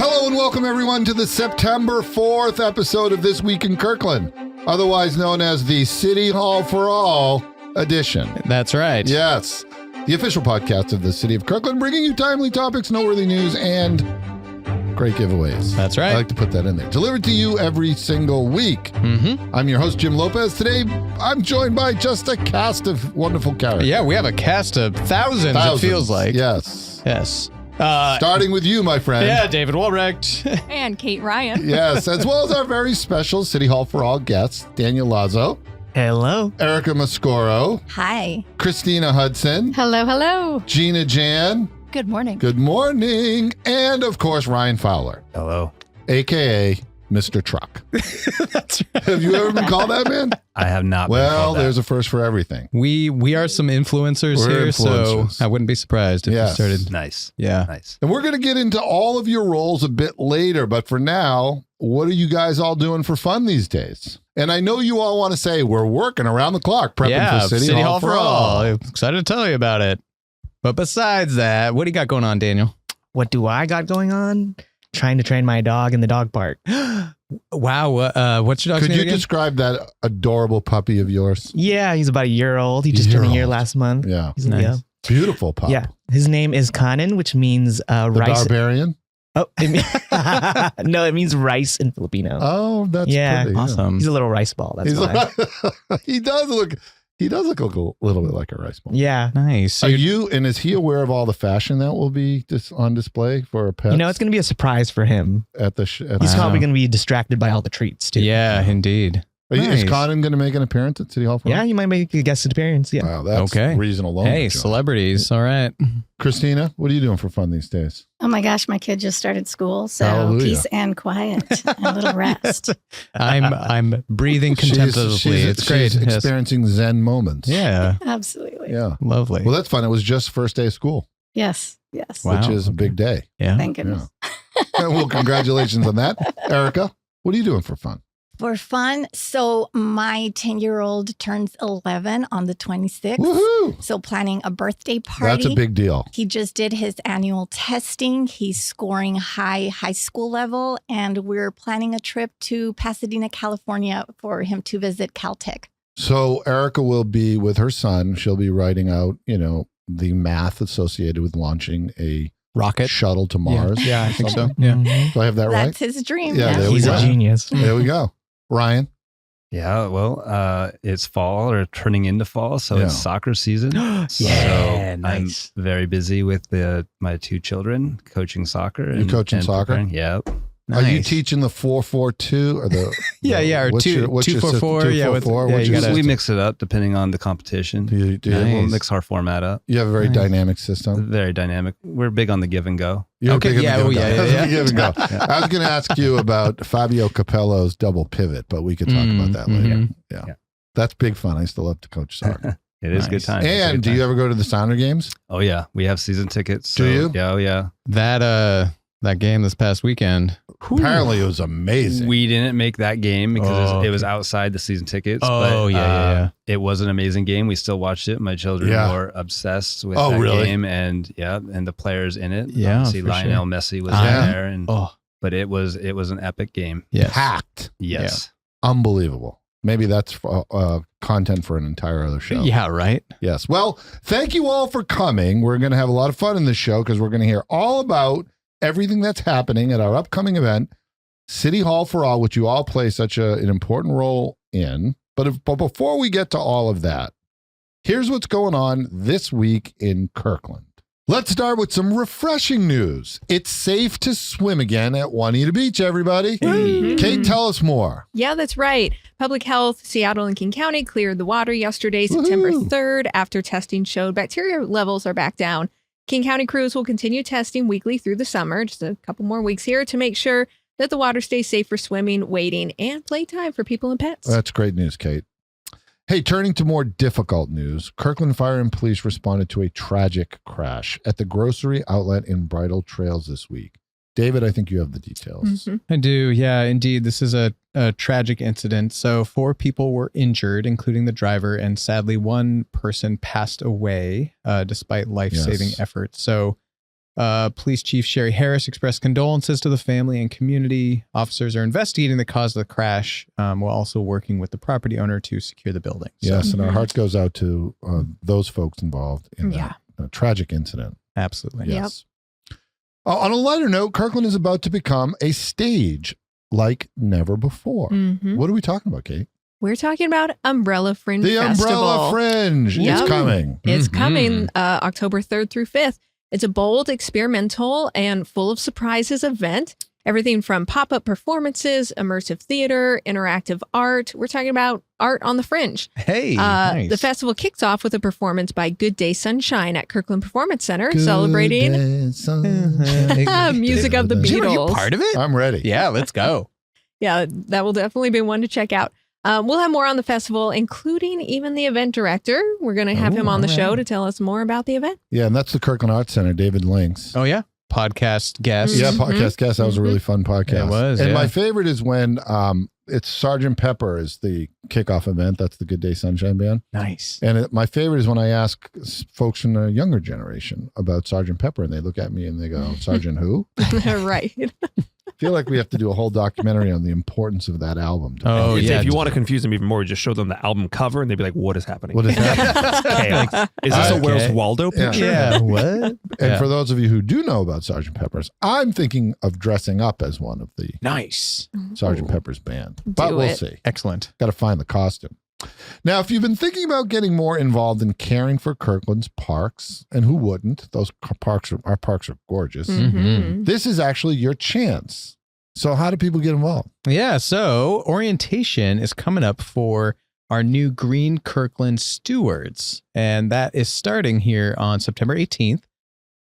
Hello and welcome everyone to the September 4th episode of This Week in Kirkland, otherwise known as the City Hall for All edition. That's right. Yes, the official podcast of the City of Kirkland, bringing you timely topics, noteworthy news, and great giveaways. That's right. I like to put that in there. Delivered to you every single week. Mm-hmm. I'm your host, Jim Lopez. Today, I'm joined by just a cast of wonderful characters. Yeah, we have a cast of thousands, it feels like. Yes. Yes. Starting with you, my friend. Yeah, David Walbrecht. And Kate Ryan. Yes, as well as our very special City Hall for All guests, Daniel Lazo. Hello. Erika Mascorro. Hi. Kristina Hudson. Hello, hello. Gena Jain. Good morning. Good morning. And, of course, Ryan Fowler. Hello. A.K.A. Mr. Truck. That's right. Have you ever been called that, man? I have not. Well, there's a first for everything. We are some influencers We're here, influencers. so I wouldn't be surprised if Yes. we started. Nice. Yeah. Nice. And we're going to get into all of your roles a bit later, but for now, what are you guys all doing for fun these days? And I know you all want to say we're working around the clock prepping for City Hall for All. I'm excited to tell you about it. But besides that, what do you got going on, Daniel? What do I got going on? Trying to train my dog in the dog park. Wow. What's your dog's Could name you again? describe that adorable puppy of yours? Yeah, he's about a year old. He just turned a year last month. Yeah. He's, Nice. yeah. Beautiful pup. Yeah. His name is Kanin, which means The rice. barbarian? Oh, no, it means rice in Filipino. Oh, that's Yeah. pretty. Awesome. He's a little rice ball. That's He's why. he does look a little bit like a rice ball. Yeah. Nice. So Are you, and is he aware of all the fashion that will be on display for a pet? You know, it's going to be a surprise for him. at the He's Wow. probably going to be distracted by all the treats, too. Yeah, indeed. Is Nice. Conan going to make an appearance at City Hall for Yeah, All? you might make a guest appearance. Yeah. Wow, that's Okay. reason alone. Hey, to join. celebrities. All right. Christina, what are you doing for fun these days? Oh my gosh, my kid just started school, so Hallelujah. peace and quiet and a little rest. I'm breathing contemplatively. It's great. She's Yes. experiencing Zen moments. Yeah. Absolutely. Yeah. Lovely. Well, that's fun. It was just first day of school, Yes. Yes. Wow. which is a Okay. big day. Yeah. Thank goodness. Well, congratulations on that. Erica, what are you doing for fun? For fun, so my 10-year-old turns 11 on the 26th. Woohoo! So planning a birthday party. That's a big deal. He just did his annual testing. He's scoring high school level, and we're planning a trip to Pasadena, California for him to visit Caltech. So Erica will be with her son. She'll be writing out, the math associated with launching a Rocket. shuttle to Mars. Yeah, I think so. Something. Yeah. Mhm. Do I have that right? That's his dream. Yeah, yes. there we He's go. a genius. There we go. Ryan? Yeah, well, it's fall or turning into fall, so Yeah. it's soccer season. Yeah, so nice. I'm very busy with my two children coaching soccer. You coaching soccer? preparing. Yep. Are you Nice. teaching the 4-4-2 or the Yeah, or what's your 2-4-4, system? yeah, 2-4-4, yeah, what's you your gotta- We system? mix it up depending on the competition. Do you, We'll Nice. mix our format up. you have a very Nice. dynamic system. Very dynamic. We're big on the give and go. You're Okay, big in the yeah, give oh, and go. yeah, That's yeah, the give and go. I was going to ask you about Fabio Capello's double pivot, but we could talk about that later. Mhm. Yeah. Yeah. That's big fun. I still love to coach soccer. It is a good Nice. time. It's a And good do you time. ever go to the Sounder games? Oh yeah, we have season tickets. Do you? Yeah, oh yeah. That game this past weekend. Apparently it was amazing. We didn't make that game because Oh, it was okay. outside the season tickets. Oh, but, yeah. It was an amazing game. We still watched it. My children Yeah. were obsessed with Oh, that really? game, and the players in it. Yeah, Obviously, for Lionel Messi was Yeah. there, and Oh, but it was an epic game. yes. Packed. Yes. Unbelievable. Maybe that's content for an entire other show. Yeah, right. Yes. Well, thank you all for coming. We're going to have a lot of fun in this show because we're going to hear all about everything that's happening at our upcoming event, City Hall for All, which you all play such an important role in. But before we get to all of that, here's what's going on this week in Kirkland. Let's start with some refreshing news. It's safe to swim again at Juanita Beach, everybody. Mhm. Kate, tell us more. Yeah, that's right. Public Health, Seattle and King County cleared the water yesterday, September Woohoo. 3rd, after testing showed bacteria levels are back down. King County crews will continue testing weekly through the summer, just a couple more weeks here, to make sure that the water stays safe for swimming, wading, and playtime for people and pets. That's great news, Kate. Hey, turning to more difficult news, Kirkland Fire and Police responded to a tragic crash at the grocery outlet in Bridle Trails this week. David, I think you have the details. Mhm. I do. Yeah, indeed. This is a tragic incident. So 4 people were injured, including the driver, and sadly 1 person passed away despite life-saving Yes. efforts. So Police Chief Sherry Harris expressed condolences to the family and community. Officers are investigating the cause of the crash, while also working with the property owner to secure the building. Yes, and our hearts goes out to those folks involved in that tragic incident. Absolutely. Yes. On a lighter note, Kirkland is about to become a stage like never before. Mhm. What are we talking about, Kate? We're talking about Umbrella Fringe The Festival. Umbrella Fringe. Yep. It's coming. It's Mhm. coming October 3rd through 5th. It's a bold, experimental, and full of surprises event. Everything from pop-up performances, immersive theater, interactive art. We're talking about art on the fringe. Hey, nice. The festival kicks off with a performance by Good Day Sunshine at Kirkland Performance Center, celebrating music of the Jim, are you Beatles. part of it? I'm ready. Yeah, let's go. Yeah, that will definitely be one to check out. We'll have more on the festival, including even the event director. We're going to have him on the show to tell us more about the event. Yeah, and that's the Kirkland Arts Center, David Links. Oh, yeah. Podcast guest. Yeah, podcast guest. That was a really fun podcast. It was, And yeah. my favorite is when it's Sgt. Pepper is the kickoff event. That's the Good Day Sunshine Band. Nice. And my favorite is when I ask folks in the younger generation about Sgt. Pepper, and they look at me and they go, Sergeant who? Right. I feel like we have to do a whole documentary on the importance of that album. Oh, If, yeah. if you want to confuse them even more, just show them the album cover and they'd be like, what is happening? What is that? Chaos. Is this a Okay. Where's Waldo Yeah. picture? Yeah, what? And Yeah. for those of you who do know about Sgt. Pepper's, I'm thinking of dressing up as one of the Nice. Sgt. Pepper's band. But Do we'll it. see. Excellent. Got to find the costume. Now, if you've been thinking about getting more involved in caring for Kirkland's parks, and who wouldn't? Our parks are gorgeous. Mhm. This is actually your chance. So how do people get involved? Yeah, so orientation is coming up for our new Green Kirkland stewards, and that is starting here on September 18th.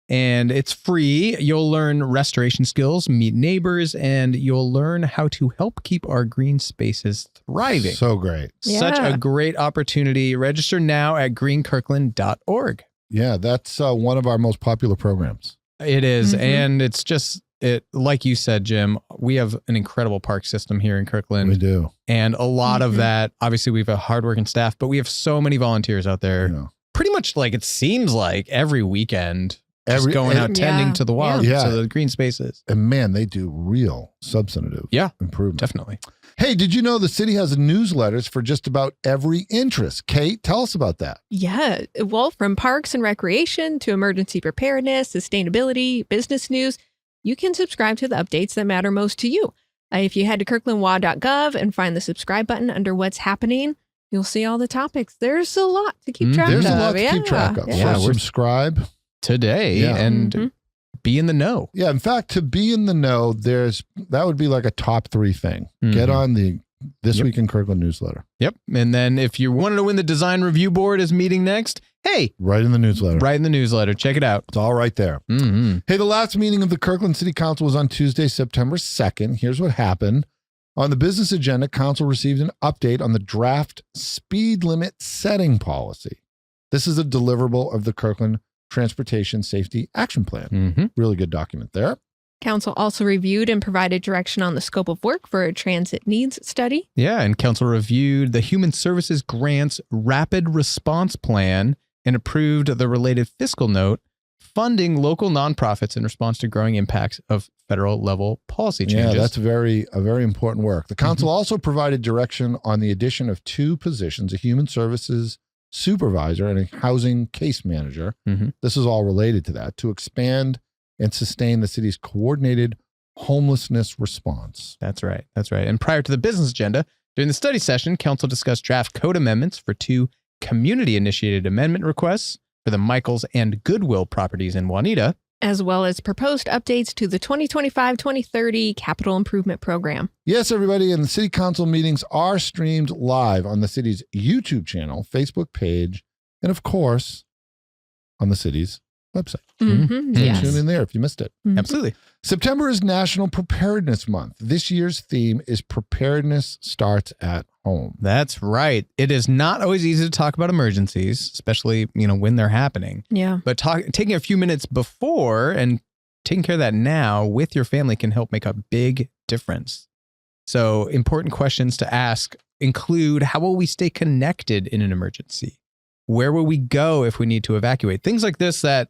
And it's free. You'll learn restoration skills, meet neighbors, and you'll learn how to help keep our green spaces thriving. So great. Such Yeah. a great opportunity. Register now at greenkirkland.org. Yeah, that's one of our most popular programs. It is, Mhm. and it's just it. Like you said, Jim, we have an incredible park system here in Kirkland. We do. And a lot of Mhm. that, obviously, we have a hardworking staff, but we have so many volunteers out there. You know. Pretty much like it seems like every weekend, just going and- out tending Yeah. to the wild, Yeah. to the green spaces. And man, they do real substantive improvement. Definitely. Hey, did you know the city has newsletters for just about every interest? Kate, tell us about that. Yeah. Well, from parks and recreation to emergency preparedness, sustainability, business news, you can subscribe to the updates that matter most to you. If you head to kirklandwa.gov and find the subscribe button under what's happening, you'll see all the topics. There's a lot to keep track There's of. a lot to keep track of. Yeah, So we're- subscribe. Today, Yeah. and Mhm. be in the know. Yeah, in fact, to be in the know, that would be like a top 3 thing. Get Mhm. on the This Yep. Week in Kirkland newsletter. Yep. And then if you wanted to win the design review board is meeting next, hey, Right in the newsletter. write in the newsletter. Check it out. It's all right there. Mm-hmm. Hey, the last meeting of the Kirkland City Council was on Tuesday, September 2nd. Here's what happened. On the business agenda, Council received an update on the draft speed limit setting policy. This is a deliverable of the Kirkland Transportation Safety Action Plan. Mm-hmm. Really good document there. Council also reviewed and provided direction on the scope of work for a transit needs study. Yeah, and council reviewed the Human Services Grants Rapid Response Plan and approved the related fiscal note funding local nonprofits in response to growing impacts of federal level policy changes. Yeah, that's a very important work. The council also provided direction on the addition of 2 positions, a human services supervisor and a housing case manager. Mhm. This is all related to that, to expand and sustain the city's coordinated homelessness response. That's right. That's right. And prior to the business agenda, during the study session, council discussed draft code amendments for 2 community-initiated amendment requests for the Michaels and Goodwill properties in Juanita. as well as proposed updates to the 2025-2030 Capital Improvement Program. Yes, everybody, and the city council meetings are streamed live on the city's YouTube channel, Facebook page, and of course, on the city's website. Mhm, So yes. tune in there if you missed it. Mhm. Absolutely. September is National Preparedness Month. This year's theme is Preparedness Starts at Home. That's right. It is not always easy to talk about emergencies, especially, when they're happening. Yeah. But taking a few minutes before and taking care of that now with your family can help make a big difference. So important questions to ask include, how will we stay connected in an emergency? Where will we go if we need to evacuate? Things like this that,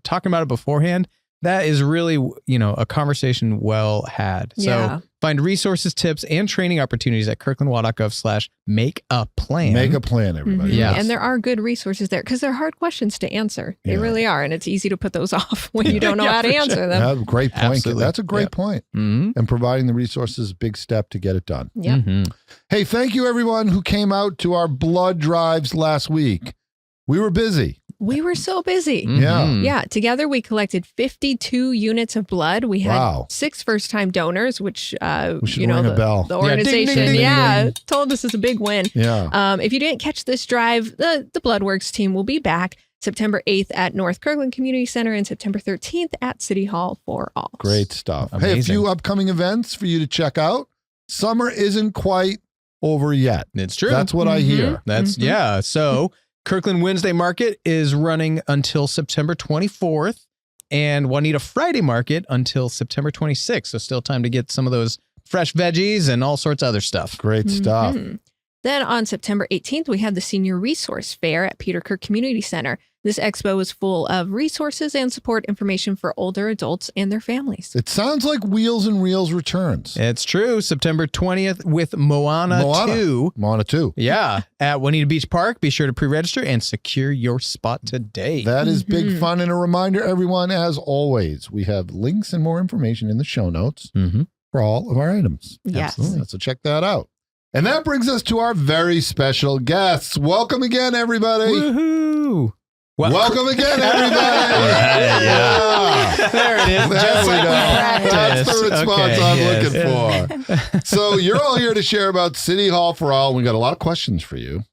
talking about it beforehand, that is really, a conversation well had. Yeah. So find resources, tips, and training opportunities at kirklandwa.gov/make-a-plan. Make a plan, everybody. Yeah. And there are good resources there because they're hard questions to answer. They Yeah. really are. And it's easy to put those off when you don't know how to answer them. Yeah, great point. Absolutely. That's a great point. Mhm. And providing the resources, big step to get it done. Yep. Mhm. Hey, thank you everyone who came out to our blood drives last week. We were busy. We were so busy. Mhm. Yeah, together we collected 52 units of blood. We had Wow. 6 first-time donors, which We should ring a bell. the Yeah, ding, organization, ding, ding, ding. told us is a big win. Yeah. If you didn't catch this drive, the Bloodworks team will be back September 8th at North Kirkland Community Center and September 13th at City Hall for all. Great stuff. Hey, a Amazing. few upcoming events for you to check out. Summer isn't quite over yet. It's true. That's what I hear. That's yeah. So Kirkland Wednesday Market is running until September 24th and Juanita Friday Market until September 26th. So still time to get some of those fresh veggies and all sorts of other stuff. Great stuff. Mhm. Then on September 18th, we have the Senior Resource Fair at Peter Kirk Community Center. This expo is full of resources and support information for older adults and their families. It sounds like Wheels and Reels returns. It's true. September 20th with Moana 2. Moana 2. Yeah. At Juanita Beach Park. Be sure to pre-register and secure your spot today. That is big Mhm. fun. And a reminder, everyone, as always, we have links and more information in the show notes for all of our items. Yes. Absolutely. So check that out. And that brings us to our very special guests. Welcome again, everybody. Woohoo. Welcome again, everybody. Yeah. There it is. There Just we like go. we That's practiced. the response Okay, I'm yes. looking for. So you're all here to share about City Hall for All. We got a lot of questions for you.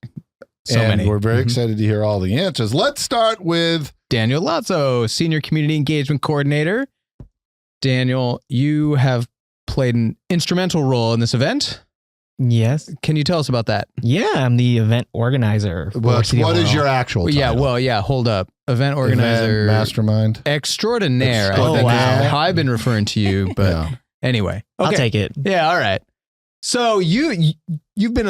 So and many. we're very Mhm. excited to hear all the answers. Let's start with Daniel Lazo, Senior Community Engagement Coordinator. Daniel, you have played an instrumental role in this event. Yes. Can you tell us about that? Yeah, I'm the event organizer. For what City is Hall. your actual Yeah, title? well, yeah, hold up. Event organizer. Event mastermind. Extraordinaire. I Oh, think wow. is how I've been referring to you, but Yeah. anyway. I'll Okay. take it. Yeah, all right. So you've been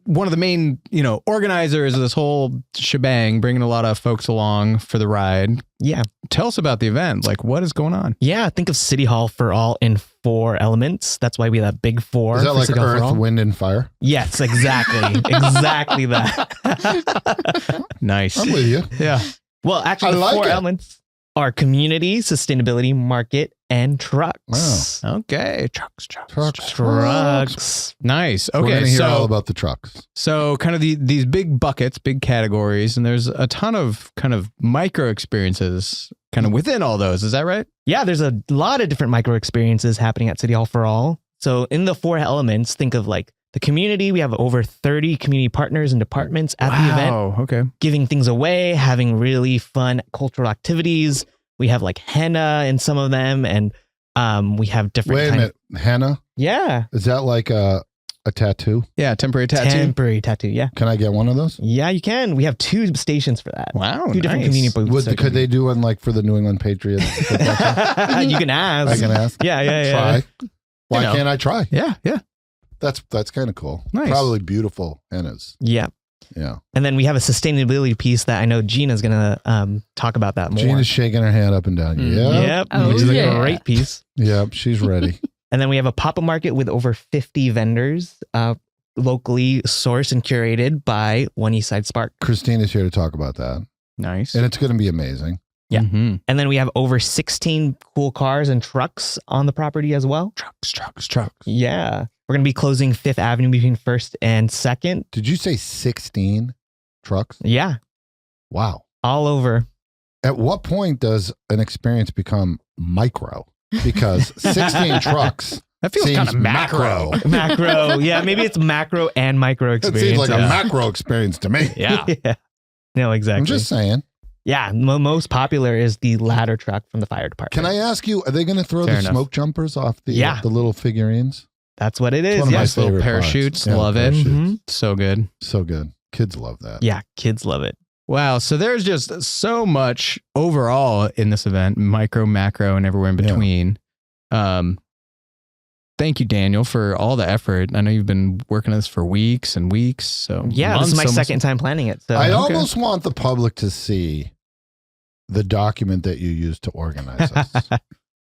one of the main, organizers of this whole shebang, bringing a lot of folks along for the ride. Yeah. Tell us about the event. Like, what is going on? Yeah, think of City Hall for All in 4 elements. That's why we have that big 4. Is that for like City Hall for Earth, All. Wind, and Fire? Yes, exactly. Exactly that. Nice. I'm with you. Yeah. Well, actually, I the like 4 it. elements are community, sustainability, market, and trucks. Okay. Trucks. Trucks. Nice. We're Okay. going to hear all So, about the trucks. kind of these big buckets, big categories, and there's a ton of kind of micro experiences kind of within all those. Is that right? Yeah, there's a lot of different micro experiences happening at City Hall for All. So in the 4 elements, think of like the community. We have over 30 community partners and departments at the event, Oh, okay. giving things away, having really fun cultural activities. We have like henna in some of them, and we have different Wait a minute. Henna? Yeah. Is that like a tattoo? Yeah. Temporary tattoo. Temporary tattoo. Yeah. Can I get one of those? Yeah, you can. We have 2 stations for that. Wow. 2 different nice. community booths. Could they do one like for the New England Patriots? You can ask. I can ask. Yeah. Try. Why You know. can't I try? Yeah. Yeah. That's kind of cool. Nice. Probably beautiful hennas. Yeah. Yeah. And then we have a sustainability piece that I know Gena's going to talk about that more. Gina's shaking her hand up and down. Mm. Yeah. Yep. Oh, Which is yeah. a great piece. Yep. She's ready. And then we have a pop-up market with over 50 vendors locally sourced and curated by One Eastside Spark. Christina's here to talk about that. Nice. And it's going to be amazing. Yeah. Mhm. And then we have over 16 cool cars and trucks on the property as well. Trucks. Yeah. We're going to be closing 5th Avenue between 1st and 2nd. Did you say 16 trucks? Yeah. Wow. All over. At what point does an experience become micro? Because 16 trucks That feels seems kind of macro. Macro. Yeah. Maybe it's macro and micro It experience. seems like a yeah. macro experience to me. Yeah. Yeah. No, exactly. I'm just saying. Yeah. Most popular is the ladder truck from the fire department. Can I ask you, are they going to throw Fair the enough. smoke jumpers off the Yeah. the little figurines? That's what it It's is. one of my Yeah. Nice little favorite parts. parachutes. Yeah, Love it. parachutes. Mhm. So good. So good. Kids love that. Yeah. Kids love it. Wow. So there's just so much overall in this event, micro, macro, and everywhere in Yeah. between. thank you, Daniel, for all the effort. I know you've been working on this for weeks and weeks. So Yeah, this is my second time planning it. So I almost want the public to see the document that you used to organize us.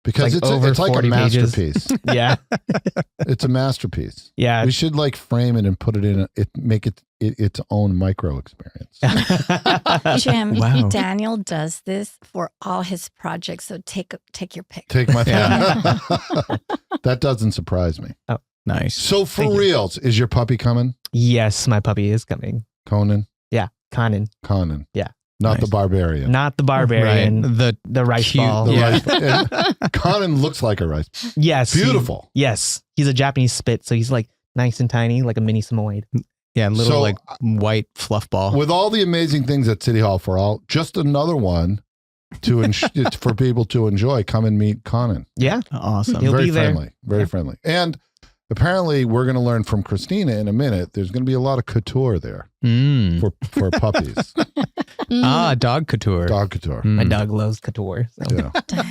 Because It's like over it's like a 40 pages. masterpiece. yeah, It's a masterpiece. yeah. We should like frame it and put it in make it its own micro experience. Jim, Wow. Daniel does this for all his projects. So take your pick. Take my Yeah. That doesn't surprise me. Nice. So for Thank you. reals, is your puppy coming? Yes, my puppy is coming. Conan? Conan, Conan. Nice. Not the barbarian. not the barbarian, Right. the rice cute- ball. The Yeah. rice- and Conan looks like a rice. Yes, Beautiful. yes, he's a Japanese spit, so he's like nice and tiny, like a mini Samoyed. Yeah, little So, like white fluff ball. With all the amazing things at City Hall for All, just another one for people to enjoy. Come and meet Conan. Yeah, Awesome. He'll very be there. friendly. Very friendly. And apparently, we're going to learn from Kristina in a minute. There's going to be a lot of couture there Mm. for puppies. Dog couture. Dog couture. Mm. my dog loves couture, so Yeah.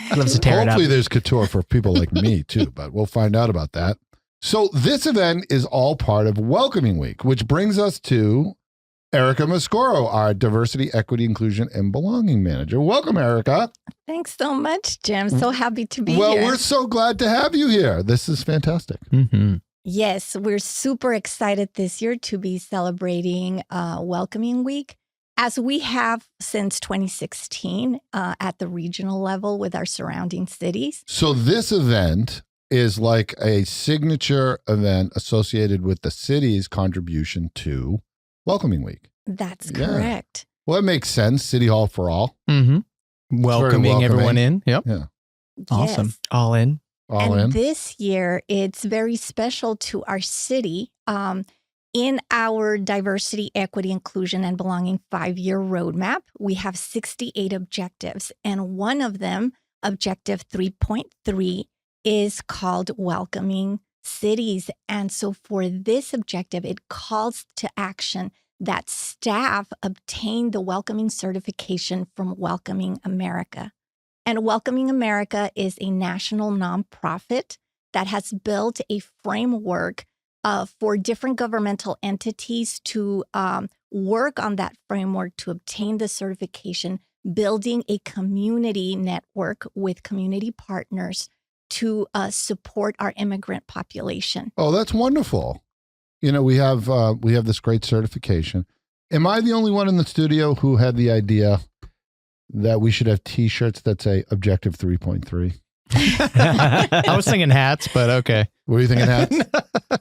he loves to tear it up. Hopefully, there's couture for people like me too, but we'll find out about that. So this event is all part of Welcoming Week, which brings us to Erika Mascorro, our Diversity, Equity, Inclusion, and Belonging Manager. Welcome, Erika. Thanks so much, Jim. So happy to be Well, here. we're so glad to have you here. This is fantastic. Mm-hmm. Yes, we're super excited this year to be celebrating Welcoming Week, as we have since 2016 at the regional level with our surrounding cities. So this event is like a signature event associated with the city's contribution to Welcoming Week. That's Yeah. correct. Well, it makes sense. City Hall for All. Mm-hmm. Welcoming everyone in. Yep. Yeah. Awesome. Yes. All in. All and in. this year, it's very special to our city. In our diversity, equity, inclusion, and belonging 5-year roadmap, we have 68 objectives. And one of them, objective 3.3, is called welcoming cities. And so for this objective, it calls to action that staff obtain the welcoming certification from Welcoming America. And Welcoming America is a national nonprofit that has built a framework for different governmental entities to work on that framework to obtain the certification, building a community network with community partners to support our immigrant population. Oh, that's wonderful. You know, we have this great certification. Am I the only one in the studio who had the idea that we should have T-shirts that say Objective 3.3? I was thinking hats, but okay. What are you thinking, hats?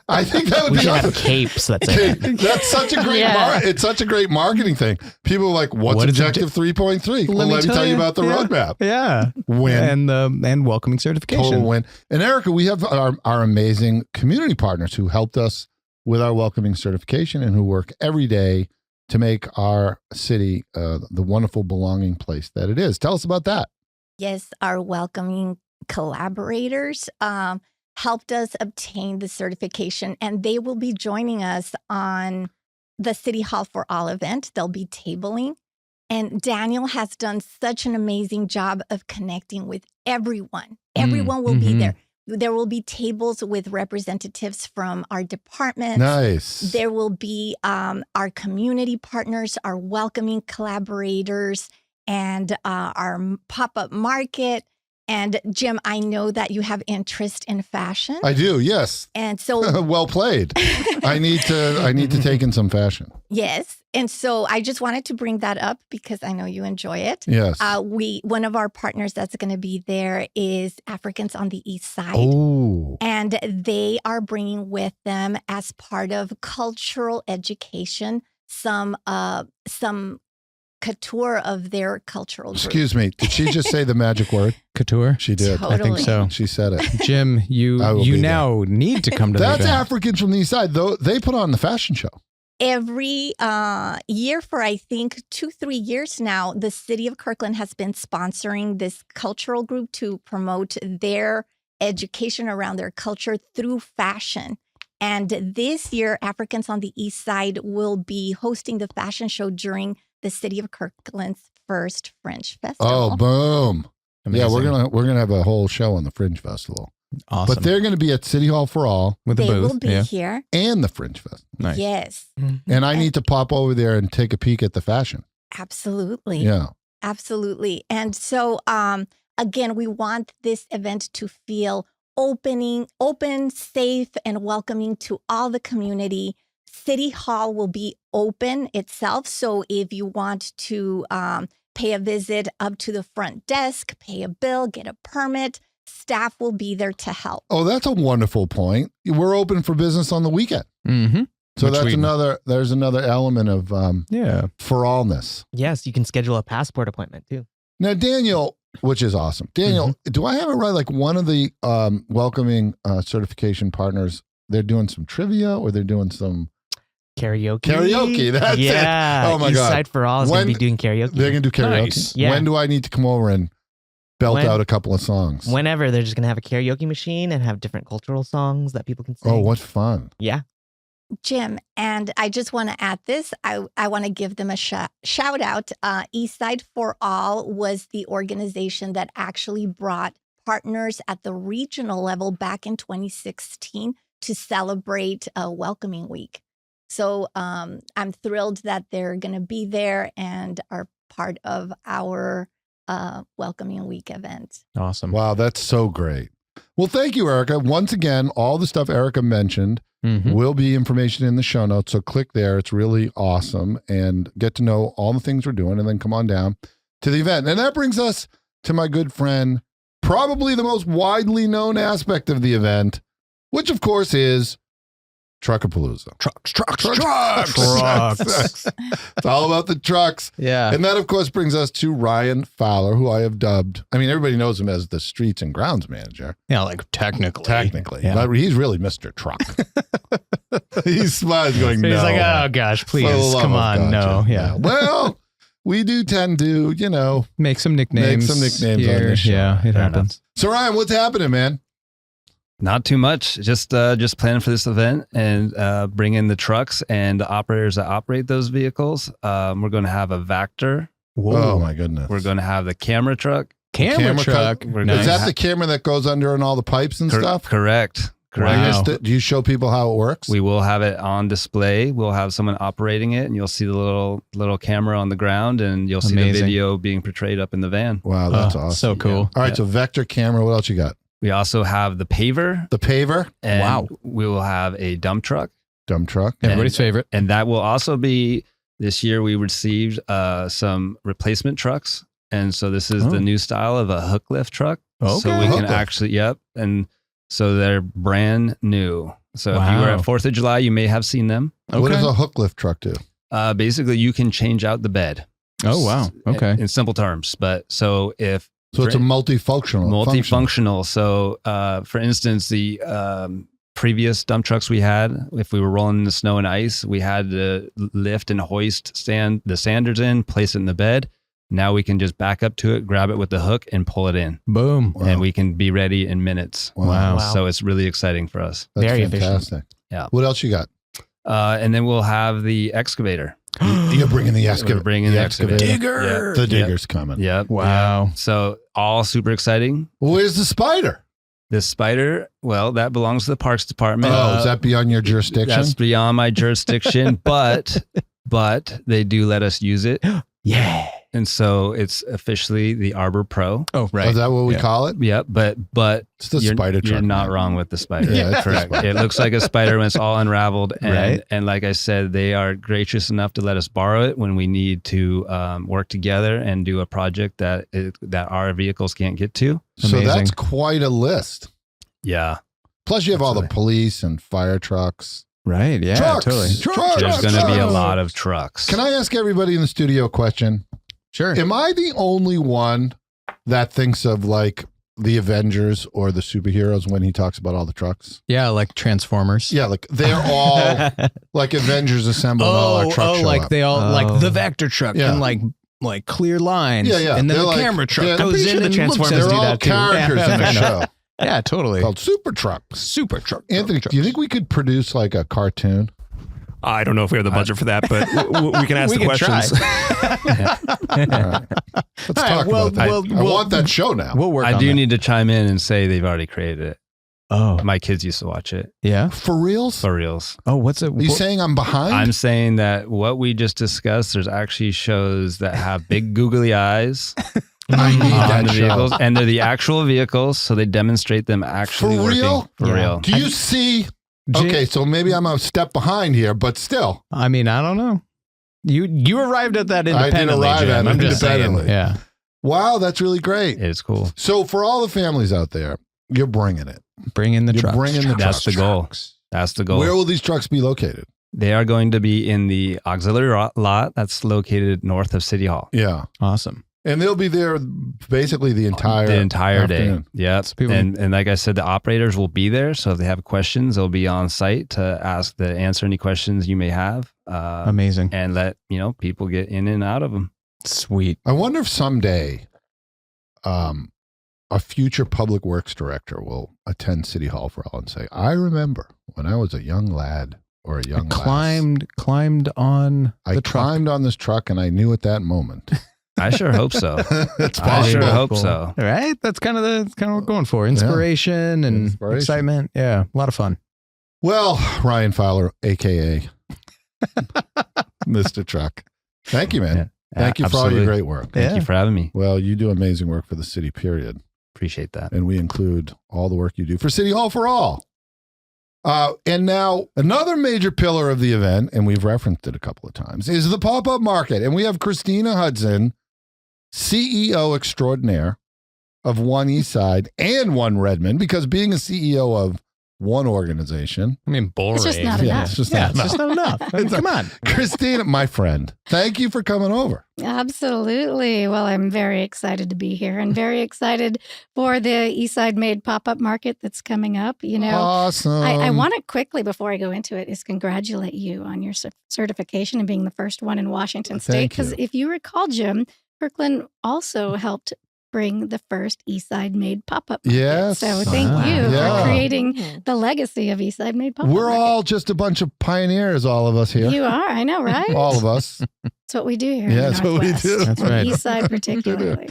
I think that would We be should awesome. have capes. That's it. That's such a great it's such a great marketing thing. People are like, what's What is Objective 3.3? Well, let me tell you about the Yeah. roadmap. Yeah. Win. And welcoming certification. Total win. And Erika, we have our amazing community partners who helped us with our welcoming certification and who work every day to make our city the wonderful belonging place that it is. Tell us about that. Yes, our welcoming collaborators helped us obtain the certification, and they will be joining us on the City Hall for All event. They'll be tabling. And Daniel has done such an amazing job of connecting with everyone. Everyone will be mhm. there. There will be tables with representatives from our departments. Nice. There will be our community partners, our welcoming collaborators, and our pop-up market. And Jim, I know that you have interest in fashion. I do, yes. And so, Well played. I need to take in some fashion. yes. And so I just wanted to bring that up because I know you enjoy it. Yes. One of our partners that's going to be there is Africans on the East Side. Oh. And they are bringing with them, as part of cultural education, some couture of their cultural group. Excuse me. Did she just say the magic word? Couture. She did. Totally. I think so. She said it. Jim, I will you be now need to come to That's the event. Africans from the East Side, though. They put on the fashion show. Every year for, I think, 2-3 years now, the city of Kirkland has been sponsoring this cultural group to promote their education around their culture through fashion. And this year, Africans on the East Side will be hosting the fashion show during the city of Kirkland's first Fringe Festival. Oh, boom. Yeah, Amazing. we're gonna have a whole show on the Fringe Festival. Awesome. But they're going to be at City Hall for All with the They booth. will be yeah. here. and the Fringe Fest. Nice. Yes, And I need to pop over there and take a peek at the fashion. absolutely. Yeah. Absolutely. And so, again, we want this event to feel open, safe, and welcoming to all the community. City Hall will be open itself. So if you want to pay a visit up to the front desk, pay a bill, get a permit, staff will be there to help. Oh, that's a wonderful point. We're open for business on the weekend. Mm-hmm. So Which that's we- there's another element of Yeah. for allness. Yes, you can schedule a passport appointment too. Now, Daniel, which is awesome. Daniel, do I have it right? Like one of the welcoming certification partners, they're doing some trivia or they're doing some Karaoke. karaoke. That's it. Yeah. Oh my God. Eastside for All is going to be doing karaoke. They're going to do karaoke. Nice. Yeah. When do I need to come over and belt When- out a couple of songs? Whenever they're just going to have a karaoke machine and have different cultural songs that people can sing. Oh, what fun. Yeah. Jim, and I just want to add this. I want to give them a shout out. Eastside for All was the organization that actually brought partners at the regional level back in 2016 to celebrate Welcoming Week. So I'm thrilled that they're going to be there and are part of our Welcoming Week event. Awesome. Wow, that's so great. Well, thank you, Erika. Once again, all the stuff Erika mentioned Mhm. will be information in the show notes. So click there. It's really awesome and get to know all the things we're doing and then come on down to the event. And that brings us to my good friend, probably the most widely known aspect of the event, which of course is Truckapalooza. Trucks. It's all about the trucks. Yeah. And that, of course, brings us to Ryan Fowler, who I have dubbed. I mean, everybody knows him as the streets and grounds manager. Yeah, like technically. Yeah. But he's really Mr. Truck. He's smiling, going, no. He's like, oh gosh, For the please, love come of on, God, no, Jim. yeah. Well, we do tend to, Make some nicknames. on here. this show. Yeah, it Fair happens. So, Ryan, what's happening, man? Not too much. Just planning for this event and bring in the trucks and the operators that operate those vehicles. We're going to have a Vector. Oh, my goodness. We're going to have the camera truck. Camera truck. We're Nice. Is that the camera that goes under in all the pipes and stuff? Correct. Wow. Do you show people how it works? We will have it on display. We'll have someone operating it, and you'll see the little camera on the ground, and you'll see the Amazing. video being portrayed up in the van. Wow, that's Oh, awesome. So cool. All right, so Vector camera. What else you got? We also have the paver. The paver, And Wow. we will have a dump truck. dump truck. Everybody's favorite. And that will also be, this year we received some replacement trucks. And so this is Oh. the new style of a hook lift truck. So Okay. we Hook can lift. actually, and so they're brand new. So if you were Wow. at 4th of July, you may have seen them. What Okay. does a hook lift truck do? Basically, you can change out the bed. Oh, wow. Okay. In simple terms. But so if So it's a multifunctional. function. multifunctional. So, for instance, the previous dump trucks we had, if we were rolling in the snow and ice, we had to lift and hoist the sanders in, place it in the bed. Now we can just back up to it, grab it with the hook, and pull it in, Boom. Wow. and we can be ready in minutes. Wow. So it's really exciting for us. That's Very efficient. fantastic. Yeah. What else you got? And then we'll have the excavator. You're bringing the We're excavator. bringing the excavator. Digger. The digger's coming. Yep. Wow. So all super exciting. Where's the spider? The spider, well, that belongs to the Parks Department. Oh, is that beyond your jurisdiction? That's beyond my jurisdiction, but they do let us use it. Yeah. And so it's officially the Arbor Pro. Oh, Oh, right. is that what we Yeah. call it? Yep, but It's the you're, spider truck. you're not man. wrong with the spider. Yeah, it's the Correct. spider. It looks like a spider when it's all unraveled. And, Right. and like I said, they are gracious enough to let us borrow it when we need to work together and do a project that our vehicles can't get to. So Amazing. that's quite a list. Yeah. Plus, you have all the Absolutely. police and fire trucks. Right. Yeah, Trucks. totally. Trucks. There's going to be a Trucks. lot of trucks. Can I ask everybody in the studio a question? Sure. Am I the only one that thinks of like the Avengers or the superheroes when he talks about all the trucks? Yeah, like Transformers. Yeah, like they're all like Avengers assemble and all our trucks show like up. they all Oh. like the Vector truck Yeah. and like clear lines. Yeah, yeah. And then They're the like- camera truck yeah, I'm goes pretty in sure the and Transformers looks They're at all that too. characters in the show Yeah, totally. called Super Trucks. Super truck. Anthony, do you think we could produce like a cartoon? I don't know if we have the budget for that, but we can ask We the can try. questions. All right. Let's talk well, about that. well, I well, want that show now. We'll work I on do that. need to chime in and say they've already created it. Oh, My kids used to watch it yeah. For reals? for reals. Oh, what's it? Are you saying I'm behind? I'm saying that what we just discussed, there's actually shows that have big googly eyes I need on that the show. vehicles, and they're the actual vehicles, so they demonstrate them actually For working. real? For Yeah. real. Do you see? Okay, so maybe I'm a step behind here, but still. I mean, I don't know. You arrived at that independently. arrive Jim. at it I'm just saying. independently. Yeah. Wow, that's really great. It's cool. So for all the families out there, you're bringing it. Bring in the You're trucks. bringing the That's the goal. Trucks. That's the goal. Where will these trucks be located? They are going to be in the auxiliary lot that's located north of City Hall. Yeah. Awesome. And they'll be there basically the entire day. afternoon. Yep. So people- And like I said, the operators will be there. So if they have questions, they'll be on site to answer any questions you may have. Amazing. And let people get in and out of them. Sweet. I wonder if someday a future public works director will attend City Hall for all and say, I remember when I was a young lad or a young lass, climbed on I the truck. climbed on this truck and I knew at that moment. I sure hope so. It's I sure possible. hope Cool. so. Right? That's kind of what we're going for. Inspiration and Inspiration. excitement. Yeah. A lot of fun. Well, Ryan Fowler, AKA Mr. Truck. Thank you, man. Yeah. Thank you for all Absolutely. your great work. Thank Yeah. you for having me. Well, you do amazing work for the city, period. Appreciate that. And we include all the work you do for City Hall for All. And now another major pillar of the event, and we've referenced it a couple of times, is the pop-up market. And we have Kristina Hudson, CEO extraordinaire of One Eastside and One Redmond, because being a CEO of one organization, I mean, boring. It's just not yeah, enough. it's just Yeah, not it's enough. just not enough. I mean, come on. Kristina, my friend, thank you for coming over. Absolutely. Well, I'm very excited to be here and very excited for the Eastside Made pop-up market that's coming up. Awesome. I want to quickly, before I go into it, is congratulate you on your certification and being the first one in Washington State. Thank Because you. if you recall, Jim, Kirkland also helped bring the first Eastside Made pop-up market. Yes. So thank Wow. you Yeah. for creating the legacy of Eastside Made pop-up We're market. all just a bunch of pioneers, all of us here. You are, I know, right? All of us. That's what we do here. Yeah, in that's the what we Northwest. do. That's right. East Side particularly.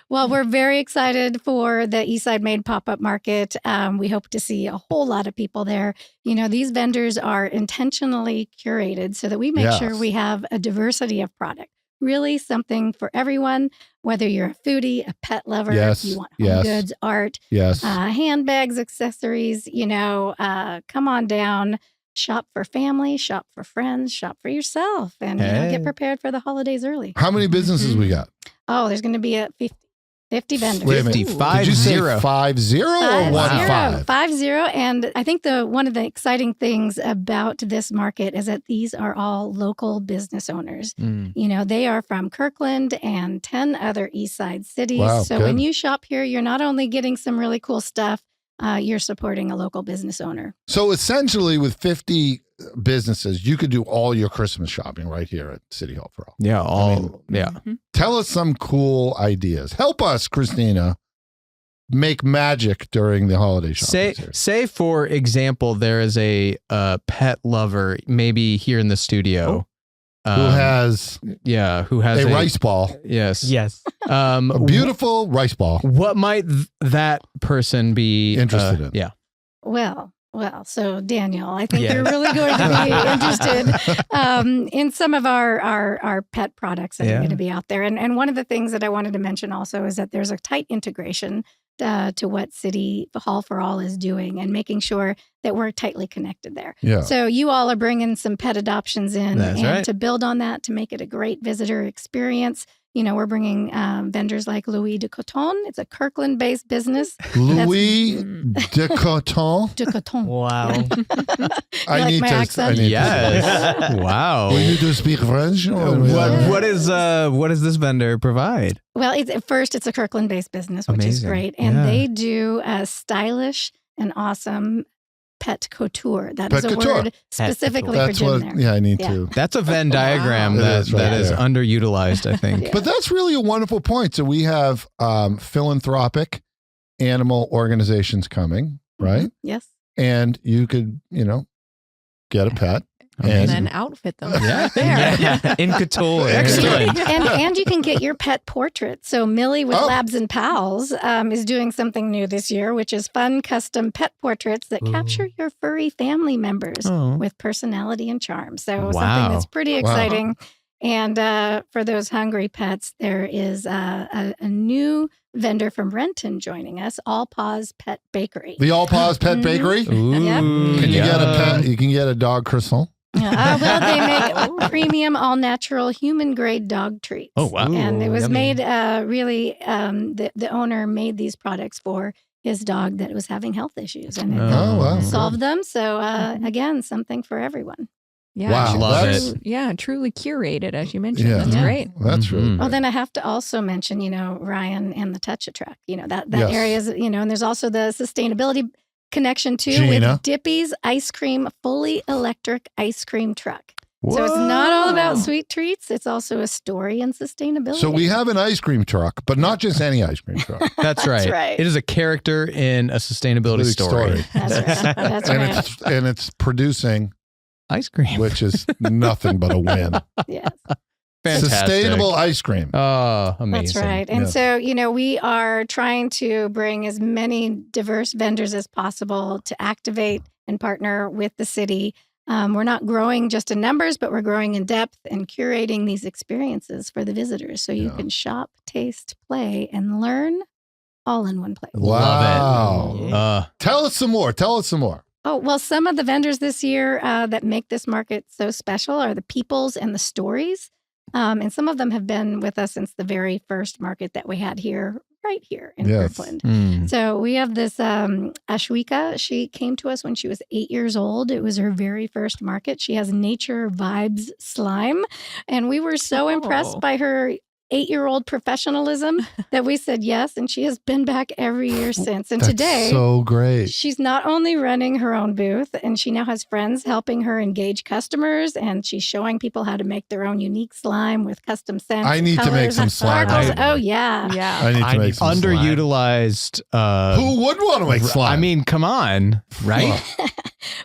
Well, we're very excited for the East Side Made pop-up market. We hope to see a whole lot of people there. These vendors are intentionally curated so that we make sure Yes. we have a diversity of product. Really something for everyone, whether you're a foodie, a pet lover, Yes, you want home yes. goods, art, Yes. handbags, accessories, come on down. Shop for family, shop for friends, shop for yourself, and Hey. get prepared for the holidays early. How many businesses we got? Oh, there's going to be a 50 vendors. Wait a minute. 50, Did you say 50. 50 or 15? 50. And I think one of the exciting things about this market is that these are all local business owners. Mm. They are from Kirkland and 10 other East Side cities. Wow, so good. when you shop here, you're not only getting some really cool stuff, you're supporting a local business owner. So essentially, with 50 businesses, you could do all your Christmas shopping right here at City Hall for All. Yeah. Yeah. Tell us some cool ideas. Help us, Kristina, make magic during the holiday shopping series. Say for example, there is a pet lover, maybe here in the studio, Who has who has a rice ball, Yes. Yes. a beautiful rice ball. What might that person be Interested in? Yeah. Well, so Daniel, I think Yes. you're really going to be interested in some of our pet products that are Yeah. going to be out there. And one of the things that I wanted to mention also is that there's a tight integration to what City Hall for All is doing and making sure that we're tightly connected there. Yeah. So you all are bringing some pet adoptions in, That's and right. to build on that, to make it a great visitor experience. We're bringing vendors like Louis de Coton. It's a Kirkland-based business. Louis de Coton. De Coton. Wow. I like need my to. accent? I need Yes. Wow. To. We need to speak French. What does this vendor provide? Well, it's a Kirkland-based business, which is Amazing. great, and Yeah. they do a stylish and awesome pet couture. That is Pet a couture. word specifically That's for Jim what. there. Yeah, I need Yeah. to. That's a Venn diagram It that is right that is there. underutilized, I think. Yeah. But that's really a wonderful point. So we have philanthropic animal organizations coming, right? Yes. And you could, get a pet. And then outfit them. Yeah. There. In couture. Excellent. And you can get your pet portrait. So Millie with Labs and Pals is doing something new this year, which is fun custom pet portraits that capture your furry family members with personality and charm. So something that's pretty exciting. And for those hungry pets, there is a new vendor from Renton joining us, All Paws Pet Bakery. The All Paws Pet Bakery. Ooh, Yep. Can you get a pet? You can get a dog croissant. Well, they make premium, all-natural, human-grade dog treats. Oh, wow. And it was Yummy. made really, the owner made these products for his dog that was having health issues and it wow. solved them. So, again, something for everyone. Yeah. Wow, love that's- it. Yeah, truly curated, as you mentioned. Yeah. That's Yeah. great. That's really Mhm. Well, great. then I have to also mention, Ryan and the Touch-A-Truck. That Yes. area is, and there's also the sustainability connection too Gina. with Dippy's Ice Cream fully electric ice cream truck. So it's not all about Whoa. sweet treats. It's also a story in sustainability. So we have an ice cream truck, but not just any ice cream truck. That's right. right. It is a character in a sustainability Big story. That's right. That's and right. it's producing, Ice cream. which is nothing but a win. Yes. Fantastic. Sustainable ice cream. Oh, amazing. That's right. And Yes. so, we are trying to bring as many diverse vendors as possible to activate and partner with the city. We're not growing just in numbers, but we're growing in depth and curating these experiences for the visitors. So you Yeah. can shop, taste, play, and learn all in one place. Wow. Love it. Tell us some more. Oh, well, some of the vendors this year that make this market so special are the peoples and the stories. And some of them have been with us since the very first market that we had right here in Yes. Kirkland. Mm. So we have this Ashwika. She came to us when she was 8 years old. It was her very first market. She has Nature Vibes slime. And we were so impressed by her 8-year-old professionalism that we said yes. And she has been back every year since. And That's today, so great. she's not only running her own booth, and she now has friends helping her engage customers, and she's showing people how to make their own unique slime with custom scents. I and need to make colors some and slime. sparkles. I- Oh, yeah. Yeah. I need to I make need some slime. Underutilized. Who wouldn't want to make slime? I mean, come on, right?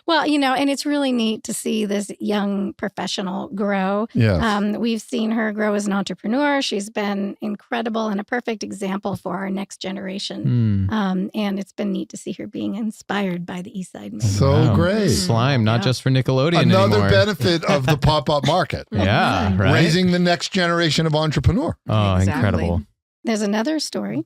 Well, and it's really neat to see this young professional grow. Yes. We've seen her grow as an entrepreneur. She's been incredible and a perfect example for our next generation. Mm. And it's been neat to see her being inspired by the Eastside Movement. So Wow. great. Slime, not Yeah. just for Nickelodeon Another anymore. benefit of the pop-up market. Yeah, right. Raising the next generation of entrepreneur. Oh, Exactly. incredible. There's another story.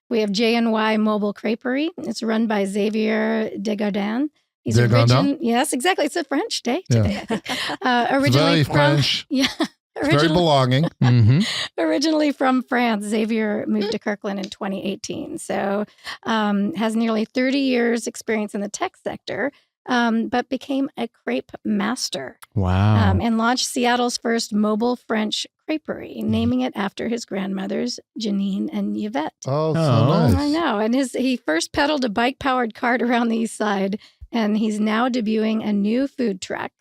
We have JNY Mobile Creperie. It's run by Xavier Desgardins. He's Desgardins? Yes, exactly. It's a French day Yeah. today. I think. It's Originally very from French. yeah, It's very originally, belonging. Mm-hmm. originally from France. Xavier moved to Kirkland in 2018. So has nearly 30 years experience in the tech sector, but became a crepe master. Wow. And launched Seattle's first mobile French creperie, naming it after his grandmothers, Janine and Yvette. Oh, so Oh. nice. I know. And he first pedaled a bike-powered cart around the East Side, and he's now debuting a new food truck.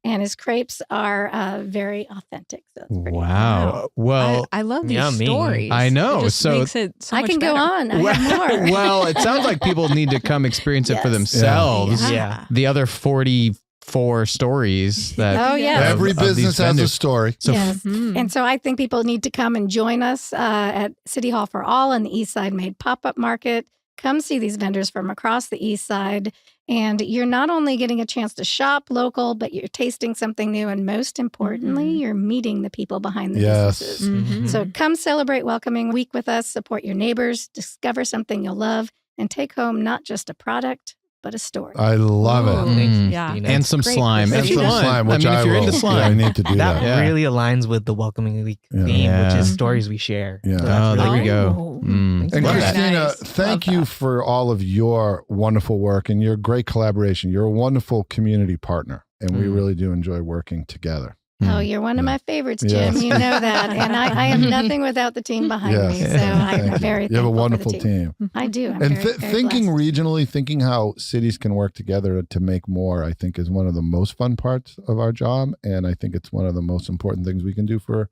And his crepes are very authentic. So it's pretty Wow. Well, I love these Yummy. stories. I know. It just So- makes it so I much can go better. on. I have more. well, it sounds like people need to come experience it for Yes. themselves. Yeah. The other 44 stories that Oh, yeah. Every of these business has a vendors. story. So Yes. Mhm. And so I think people need to come and join us at City Hall for All and the East Side Made Pop-Up Market. Come see these vendors from across the East Side. And you're not only getting a chance to shop local, but you're tasting something new. And most importantly, you're meeting the people behind the Yes. businesses. Mhm. So come celebrate Welcoming Week with us, support your neighbors, discover something you'll love, and take home not just a product, but a story. I love it. Ooh. Thanks, Yeah. Christina. and some Great, slime. And And some Christina. fun. slime, which I mean, if you're will. into Yeah, I slime. need to do That that. Yeah. really aligns with the Welcoming Week Yeah. theme, Yeah. which is stories we share. Yeah. So Oh, that's there really we go. Oh. Mm. And Very Kristina, nice. thank Love you that. for all of your wonderful work and your great collaboration. You're a wonderful community partner, and we Mm. really do enjoy working together. Oh, you're one of my favorites, Jim. Yes. You know that. And I am nothing without the team behind Yes. me. So Thank I'm you. very You have a thankful for the wonderful team. I do. I'm And very, very thinking blessed. regionally, thinking how cities can work together to make more, I think is one of the most fun parts of our job. And I think it's one of the most important things we can do for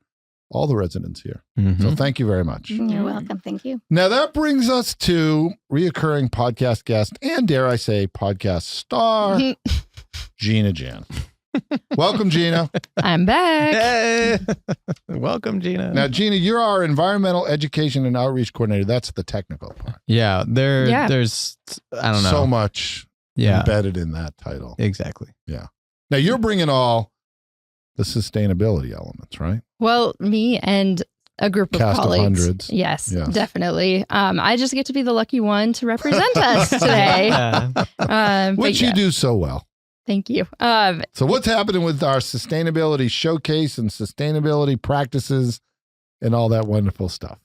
all the residents here. Mhm. So thank you very much. You're welcome. Thank you. Now that brings us to reoccurring podcast guest and, dare I say, podcast star, Gena Jain. Welcome, Gena. I'm back. Hey. Welcome, Gena. Now, Gena, you're our environmental education and outreach coordinator. That's the technical part. Yeah, Yeah. there's, I don't know. So much Yeah, embedded in that title. exactly. Now, you're bringing all the sustainability elements, right? Well, me and a group of Cast of colleagues. hundreds. Yes, Yes. definitely. I just get to be the lucky one to represent us today. But Which yeah, you do so well. Thank you. So what's happening with our sustainability showcase and sustainability practices and all that wonderful stuff?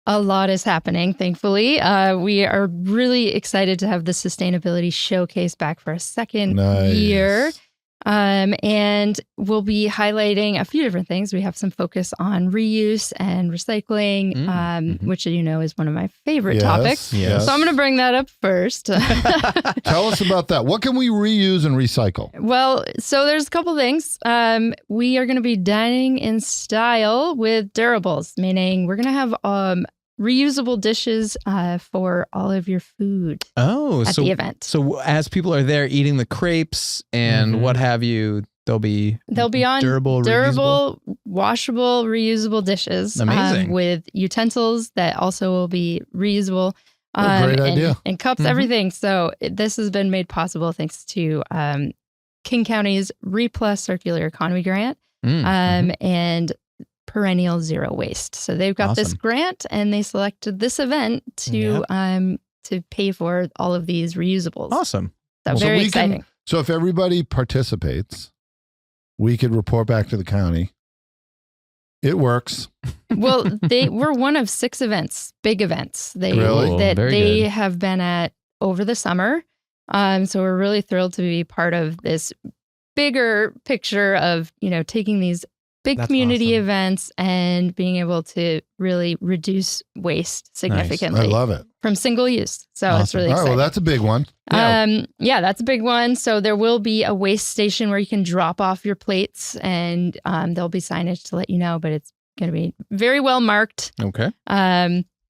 A lot is happening, thankfully. We are really excited to have the Sustainability Showcase back for a second year. And we'll be highlighting a few different things. We have some focus on reuse and recycling, which you know is one of my favorite topics. Yes. So I'm going to bring that up first. Tell us about that. What can we reuse and recycle? Well, so there's a couple things. We are going to be dining in style with durables, meaning we're going to have reusable dishes for all of your food Oh, at the event. So as people are there eating the crepes and what have you, they'll be on durable, washable, reusable dishes. Amazing. With utensils that also will be reusable. Great idea. And cups, everything. So this has been made possible thanks to King County's RePlus Circular Economy Grant and Perennial Zero Waste. So they've got this grant and they selected this event to pay for all of these reusables. Awesome. So very exciting. So if everybody participates, we could report back to the county. It works. Well, we're one of 6 events, big events. Really? That Very they good. have been at over the summer. So we're really thrilled to be part of this bigger picture of, taking these big community events and being able to really reduce waste significantly. I love it. From single use. So it's really All right, exciting. well, that's a big one. Yeah, that's a big one. So there will be a waste station where you can drop off your plates and there'll be signage to let you know, but it's going to be very well marked. Okay.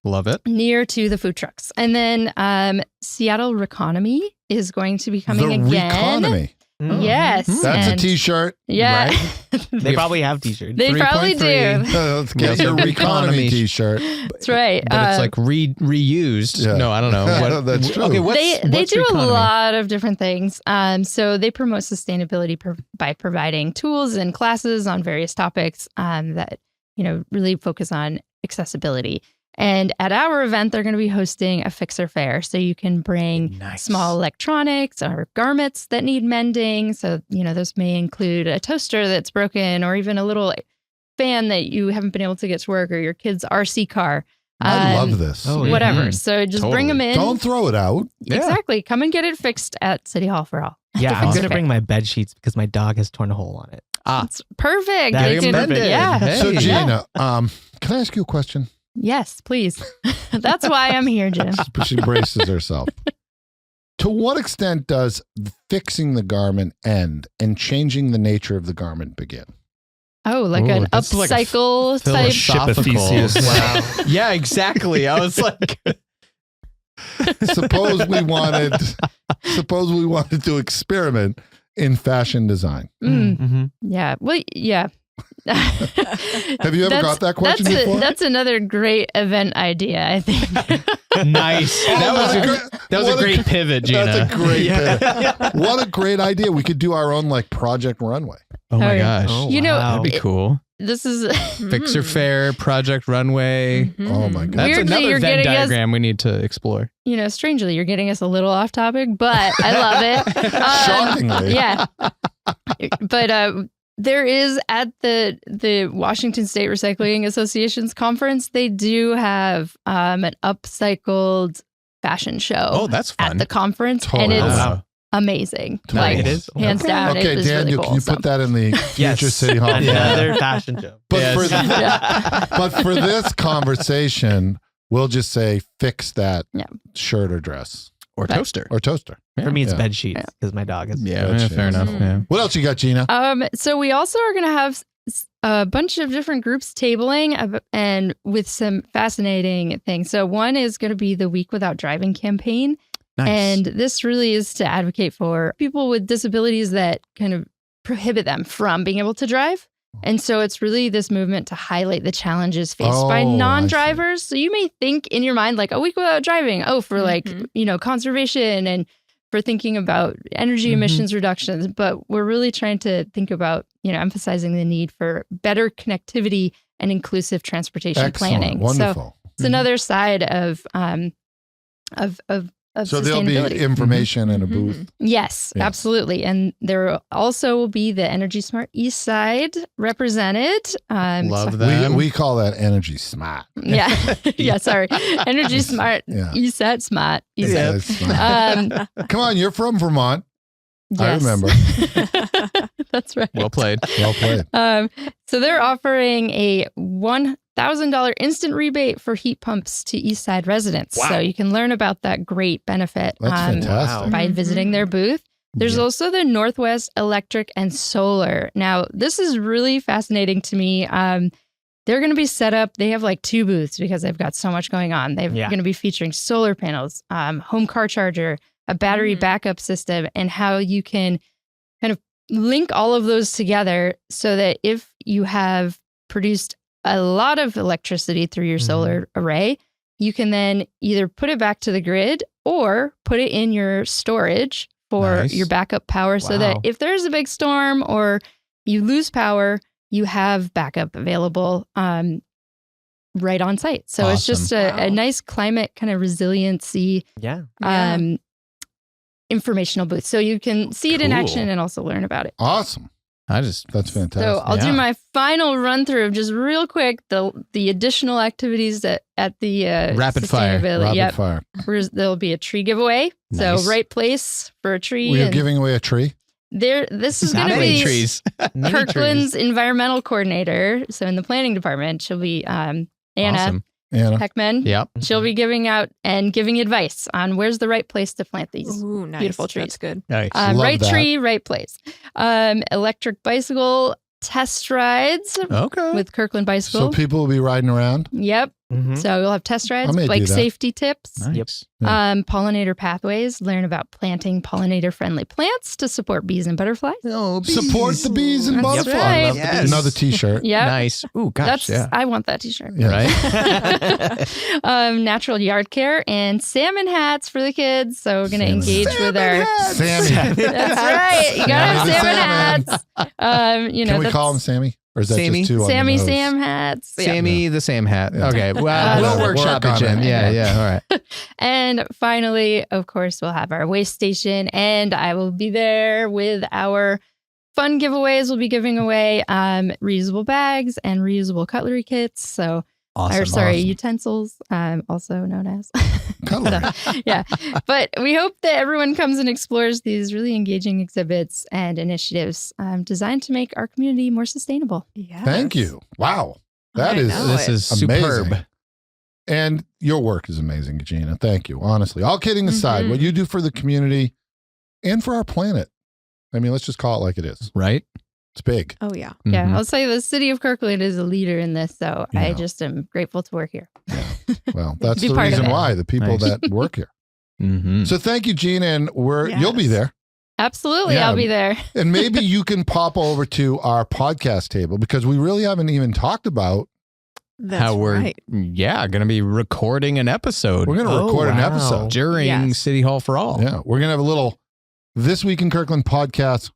Love it. Near to the food trucks. And then Seattle Reconomy is going to be coming the again. Reconomy. Yes. That's a and- T-shirt. Yeah. They probably have t-shirts. They probably do. 3.3. Let's get your Reconomy. Reconomy T-shirt. That's right. But it's like reused. Yeah. No, I don't know. That's true. Okay, They what's do a Reconomy? lot of different things. So they promote sustainability by providing tools and classes on various topics that really focus on accessibility. And at our event, they're going to be hosting a fixer fair, so you can bring small electronics or garments that need mending. So those may include a toaster that's broken, or even a little fan that you haven't been able to get to work, or your kid's RC car. I love this. Whatever. Mhm. So just bring them in. Don't throw it out. Exactly. Come and get it fixed at City Hall for all. Yeah, I'm Fixer going to fair. bring my bed sheets because my dog has torn a hole on it. It's perfect. That They is can- perfect. Yeah. Hey. So, Gena, can I ask you a question? Yes, please. That's why I'm here, Jim. She braces herself. To what extent does fixing the garment end and changing the nature of the garment begin? Oh, like Ooh, an that's like a upcycle type. Philosophical. Wow. Yeah, exactly. I was like, Suppose we wanted to experiment in fashion design. Yeah. Well, yeah. Have you ever got that question before? That's another great event idea, I think. nice. That was a great pivot, Gena. That's a great pivot. What a great idea. We could do our own project runway. Oh my yeah. gosh. You know, That'd be cool. This is Fixer Fair, Project Runway. Oh my God. That's Weirdly, another you're Venn getting us- diagram we need to explore. strangely, you're getting us a little off topic, but I love it. Shockingly. Yeah. But there is at the Washington State Recycling Association's conference, they do have an upcycled fashion show. Oh, that's fun. At the conference, Totally. and it's Wow. amazing. Totally. Like It is? hands down. Okay, it is Daniel, really cool. can you put that in the future Yes. City Hall? Another fashion show. But, Yes. but for this conversation, we'll just say fix that Yeah. shirt or dress Or toaster. or toaster. For me, it's Yeah. bed sheets because my dog is. Yeah, That's fair it. enough. Yeah. What else you got, Gena? So we also are going to have a bunch of different groups tabling and with some fascinating things. So one is going to be the Week Without Driving campaign. Nice. And this really is to advocate for people with disabilities that kind of prohibit them from being able to drive. And so it's really this movement to highlight the challenges faced by non-drivers. So you may think in your mind like a week without driving, for like, conservation and for thinking about energy emissions reductions. But we're really trying to think about, emphasizing the need for better connectivity and inclusive transportation planning. Wonderful. So it's another side of so there'll be information in a booth. Yes, absolutely. And there also will be the Energy Smart East Side represented. Love that. We call that Energy Smart. Yeah. Yeah, sorry. Energy Smart East Side Smart. East Side. Smart. Come on, you're from Vermont. Yes. I remember. That's right. Well played. Well played. So they're offering a $1,000 instant rebate for heat pumps to East Side residents. Wow. So you can learn about that great benefit That's fantastic. by visiting their booth. There's also the Northwest Electric and Solar. Now, this is really fascinating to me. They're going to be set up. They have like 2 booths because they've got so much going on. They're going to be featuring solar panels, home car charger, a battery backup system, and how you can kind of link all of those together so that if you have produced a lot of electricity through your solar array, you can then either put it back to the grid or put it in your storage for your backup power so that if there's a big storm or you lose power, you have backup available right on site. So it's just a nice climate kind of resiliency informational booth. So you can see it in action and also learn about it. Awesome. That's fantastic. So I'll do my final run through of just real quick the additional activities at the Rapid fire. Rapid fire. There'll be a tree giveaway. Nice. So right place for a tree. We're giving away a tree. This is going to be trees. Kirkland's environmental coordinator. So in the planning department, she'll be Anna Heckman. Yep. She'll be giving out and giving advice on where's the right place to plant these beautiful trees. That's good. Nice. Right tree, right place. Electric bicycle test rides with Kirkland Bicycle. So people will be riding around? Yep. So you'll have test rides, like safety tips. Nice. Pollinator pathways, learn about planting pollinator-friendly plants to support bees and butterflies. Oh, bees. Support the bees and That's butterflies. right. Yes. Another t-shirt. Yeah. Nice. Ooh, gosh, I want that t-shirt. Yeah. Right? Natural yard care and salmon hats for the kids. So we're going to engage with our... Sammy. That's right. You got to have salmon hats. Can we call him Sammy? Or is that Sammy? just too on the Sammy nose? Sam hats. Sammy the Sam hat. Yeah. Okay. Well, we'll workshop it, Jen. Yeah. All right. And finally, of course, we'll have our waste station, and I will be there with our fun giveaways. We'll be giving away reusable bags and reusable cutlery kits. So, utensils, also known as Cutlery. yeah. But we hope that everyone comes and explores these really engaging exhibits and initiatives designed to make our community more sustainable. Yes. Thank you. Wow. This is amazing. superb. And your work is amazing, Gena. Thank you. Honestly, all kidding aside, what you do for the community and for our planet. I mean, let's just call it like it is. Right? It's big. Oh, yeah. Yeah, I'll say the city of Kirkland is a leader in this, so I just am grateful to work here. Yeah. Well, that's Be the part of reason it. why, the people Nice. that work here. So thank you, Gena, and you'll be there. Absolutely, Yeah. I'll be there. And maybe you can pop over to our podcast table because we really haven't even talked about That's how we're right. going to be recording an episode. We're going to record an episode during City Hall for All. Yeah, we're going to have a little This Week in Kirkland podcast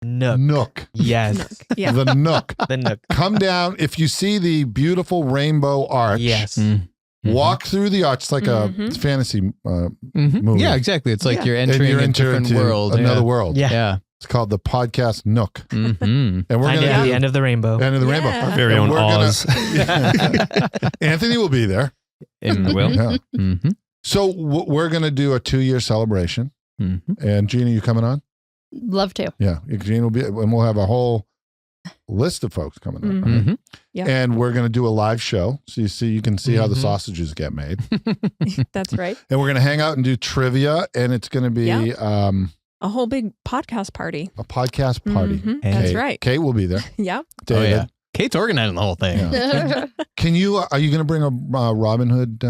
Nook. Yes. Yeah. The Nook. The Nook. Come down. If you see the beautiful rainbow arch, Yes. walk through the arch. It's like a fantasy movie. Yeah, exactly. It's like you're And entering you're a different into world. another world. Yeah. It's called the podcast Nook. And we're Find going it at to the end of the rainbow. end of the rainbow. Yeah. Our very And own we're gonna- Oz. Anthony will be there. Will. Yeah. So we're going to do a 2-year celebration. And Gena, you coming on? Love to. Yeah, Gena will be, and we'll have a whole list of folks coming up. Right? Yep. And we're going to do a live show, so you can see how the sausages get made. That's right. And we're going to hang out and do trivia, and it's going to be A whole big podcast party. a podcast party. That's Kate- right. Kate will be there. Yep. David. yeah. Kate's organizing the whole thing. Yeah. Are you going to bring a Robin Hood?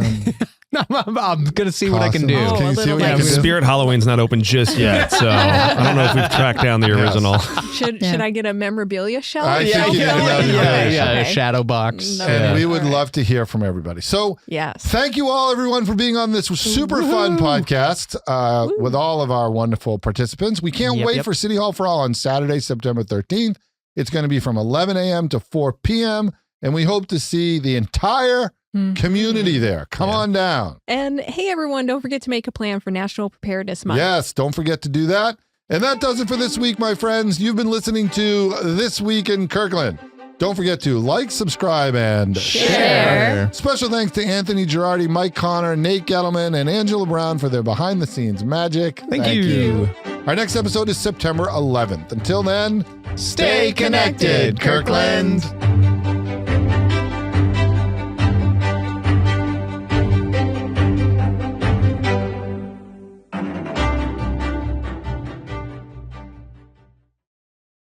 No, I'm going to see what I can do. Can you see what you Yeah, can do? Spirit Halloween's not open just yet, so I don't know if we've tracked down the original. Should I get a memorabilia shelf? I think you need a memorabilia Yeah, Okay. a shadow box. No. And we would All right. love to hear from everybody. So Yes. thank you all, everyone, for being on this super fun podcast with all of our wonderful participants. We can't Yep, wait yep. for City Hall for All on Saturday, September 13th. It's going to be from 11 a.m. to 4 p.m. And we hope to see the entire community there. Come on down. And hey, everyone, don't forget to make a plan for National Preparedness Month. Yes, don't forget to do that. And that does it for this week, my friends. You've been listening to This Week in Kirkland. Don't forget to like, subscribe, and Share. Special thanks to Anthony Girardi, Mike Connor, Nate Gettleman, and Angela Brown for their behind-the-scenes magic. Thank you. Our next episode is September 11th. Until then, Stay connected, Kirkland.